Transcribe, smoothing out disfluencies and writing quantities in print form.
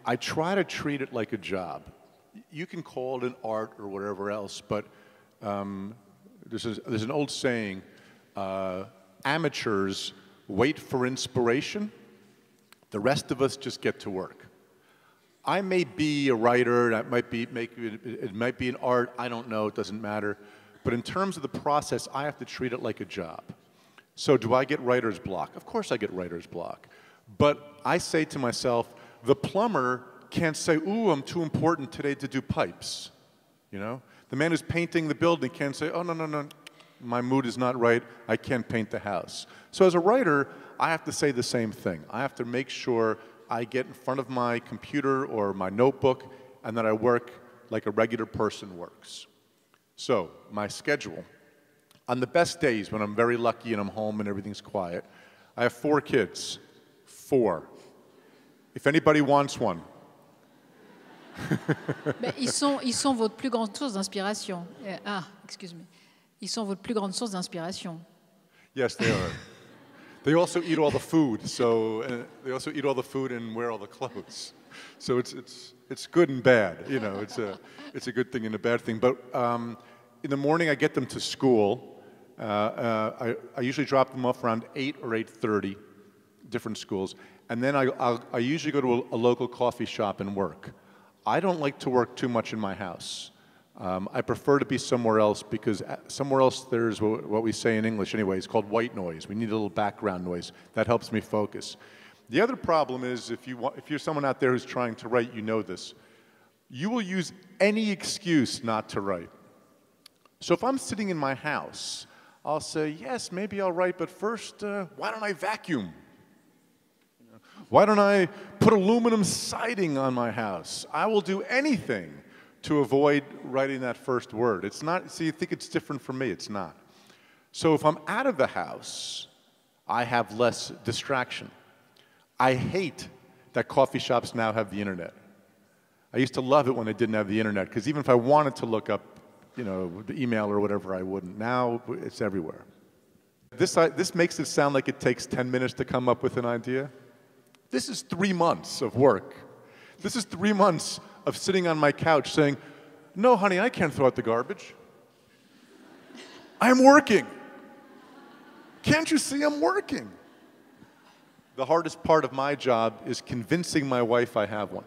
I try to treat it like a job. You can call it an art or whatever else, but there's an old saying, amateurs wait for inspiration, the rest of us just get to work. I may be a writer, it might be an art, I don't know, it doesn't matter. But in terms of the process, I have to treat it like a job. So do I get writer's block? Of course I get writer's block. But I say to myself, the plumber can't say, ooh, I'm too important today to do pipes. You know? The man who's painting the building can't say, oh, no, my mood is not right, I can't paint the house. So as a writer, I have to say the same thing. I have to make sure I get in front of my computer or my notebook and that I work like a regular person works. So, my schedule. On the best days when I'm very lucky and I'm home and everything's quiet, I have 4 kids. 4. If anybody wants one. Mais ils sont votre plus grande source d'inspiration. Excuse me. Ils sont votre plus grande source d'inspiration. Yes, they are. They also eat all the food, so they also eat all the food and wear all the clothes. So it's good and bad, you know. It's a good thing and a bad thing. But in the morning, I get them to school. I usually drop them off around 8 or 8:30, different schools, and then I usually go to a local coffee shop and work. I don't like to work too much in my house. I prefer to be somewhere else because somewhere else there's what we say in English anyway, it's called white noise. We need a little background noise. That helps me focus. The other problem is if you're someone out there who's trying to write, you know this. You will use any excuse not to write. So if I'm sitting in my house, I'll say, yes, maybe I'll write, but first, why don't I vacuum? Why don't I put aluminum siding on my house? I will do anything to avoid writing that first word. It's not, see, you think it's different from me, it's not. So if I'm out of the house, I have less distraction. I hate that coffee shops now have the internet. I used to love it when I didn't have the internet, because even if I wanted to look up, you know, the email or whatever, I wouldn't. Now it's everywhere. This makes it sound like it takes 10 minutes to come up with an idea. This is 3 months of work. This is 3 months of sitting on my couch saying, no, honey, I can't throw out the garbage. I'm working. Can't you see I'm working? The hardest part of my job is convincing my wife I have one.